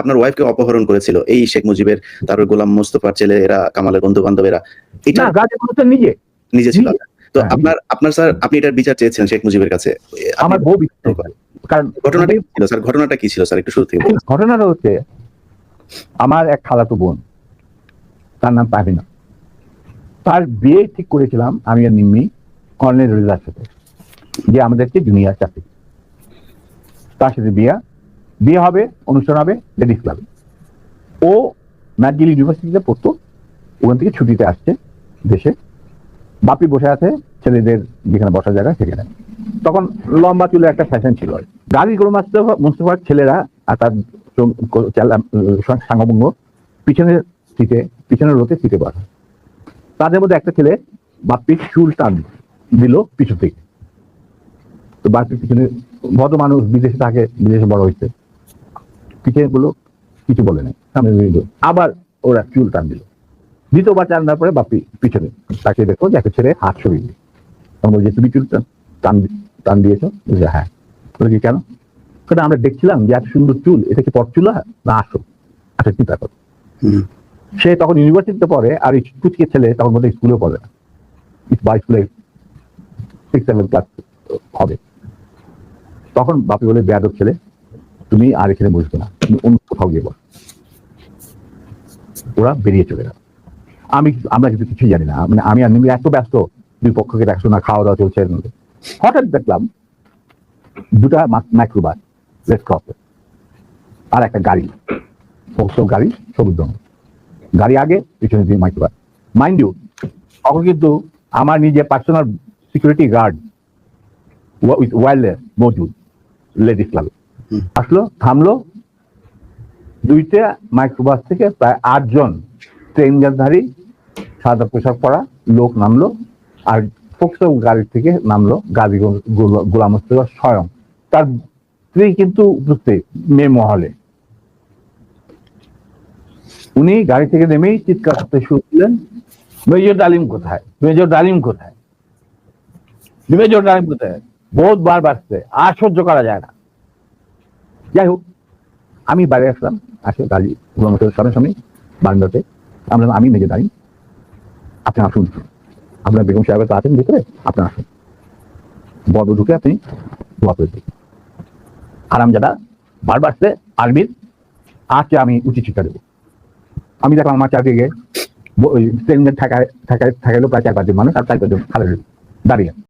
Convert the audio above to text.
আপনার ওয়াইফকে অপহরণ করেছিল এই শেখ মুজিবের, তারপর গোলাম মোস্তফার ছেলে, এরা কামালের বন্ধু বান্ধবেরা, এটা গাজী মুস্তফা নিজে নিজে ছিল। তো হ্যাঁ, আপনার স্যার, আপনি এটার বিচার চেয়েছেন শেখ মুজিবের কাছে? আমার বউ বিচার, কারণ ঘটনাটা কি ছিল স্যার? ঘটনাটা কি ছিল স্যার, একটু শুরু থেকে বলুন। ঘটনাটা হচ্ছে, আমার এক খালাতো বোন, তার নাম পাবিনা, তার বিয়ে ঠিক করেছিলাম আমি আর নিম্মি কর্নেল রেজার সাথে, যে আমাদেরকে জুনিয়র চাকরি। তার সাথে বিয়ে হবে, অনুষ্ঠান হবে লেডিস ক্লাবে। ও ম্যাকগিল ইউনিভার্সিটিতে পড়তো, ওখান থেকে ছুটিতে আসছে দেশে। বাপি বসে আছে ছেলেদের যেখানে বসার জায়গা সেখানে। তখন লম্বা চুলে একটা ফ্যাশন ছিল। গাজী গোলাম মোস্তফার ছেলেরা আর তার সাঙ্গভঙ্গ পিছনের সিটে, পিছনের রোতে সিটে বসা। তাদের মধ্যে একটা ছেলে বাপ্পির চুল টান দিল পিছু থেকে। তো বাপ্পির পিছনে, ভদ্র মানুষ, বিদেশে থাকে, বিদেশে বড় হয়েছে, পিছনে গুলো কিছু বলে নাই, সামনে আবার ওরা চুল টান দিল। দ্বিতীয়বার টান দেওয়ার পরে বাপ্পি পিছনে তাকে দেখো যে একটা ছেলে হাত সরিয়ে দিল। তখন বলছে তুমি চুল টান দিয়েছো? বলছে হ্যাঁ। বলে কি কেন? সেটা আমরা দেখছিলাম যে এত সুন্দর চুল, এটা কি পরচুলা না আসো? আচ্ছা চিন্তা করো। সে তখন ইউনিভার্সিটিতে পড়ে, আর এই কুচকে ছেলে তখন বোধহয় স্কুলেও পড়ে না, বা স্কুলে 6-7 ক্লাস হবে। তখন বাপি বলে বেয়াদব ছেলে, তুমি আর এখানে বসবে না, তুমি অন্য কোথাও গিয়ে বস। ওরা বেরিয়ে চলে গেল। আমরা কিন্তু কিছুই জানি না, মানে আমি আর নিমি এত ব্যস্ত, দুই পক্ষকে দেখছো না, খাওয়া দাওয়া চলছে। হঠাৎ দেখলাম দুটা মাইক্রোবাস রেড ক্রসে, আর একটা গাড়ি, গাড়ি সবুজ রঙ, গাড়ি আগে, পিছনে দিয়ে মাইক্রোবাস। মাইন্ড ইউ, তখন কিন্তু আমার নিজে personal security guard with wireless মজুদ লেডিস ক্লাবে আসলো, থামলো। দুইটা মাইক্রোবাস থেকে প্রায় 8 জন ট্রেনধারী সাদা পোশাক পরা লোক নামলো, আর ফোকসো গাড়ি থেকে নামলো গাজী গোলাম মোস্তফা স্বয়ং। তার স্ত্রী কিন্তু উপস্থিত মেয়ে মহলে। উনি গাড়ি থেকে নেমেই চিৎকার করতে শুরু করলেন, মেজর ডালিম কোথায়, মেজর ডালিম কোথায়, মেজর ডালিম কোথায়? বহুত বার বাঁচতে, আর সহ্য করা যায় না। যাই হোক, আমি বাইরে আসলাম, আসে গাড়ি গোলাম মোস্তফার সামনাসামনি বারান্দাতে। আমি মেজর ডালিম, আপনি আসুন, আপনার বেগম সাহেব তো আছেন ভিতরে, আপনি আসুন, বড় ঢুকে আপনি দোয়া করে দিন। আরামজাদা বারবার সে আর্মির আজকে আমি উচিত শিক্ষা দেবো। আমি দেখলাম আমার চারদিকে ঠাকাইলো প্রায় 4-5 জন মানুষ, আর 4-5 জন দাঁড়িয়ে।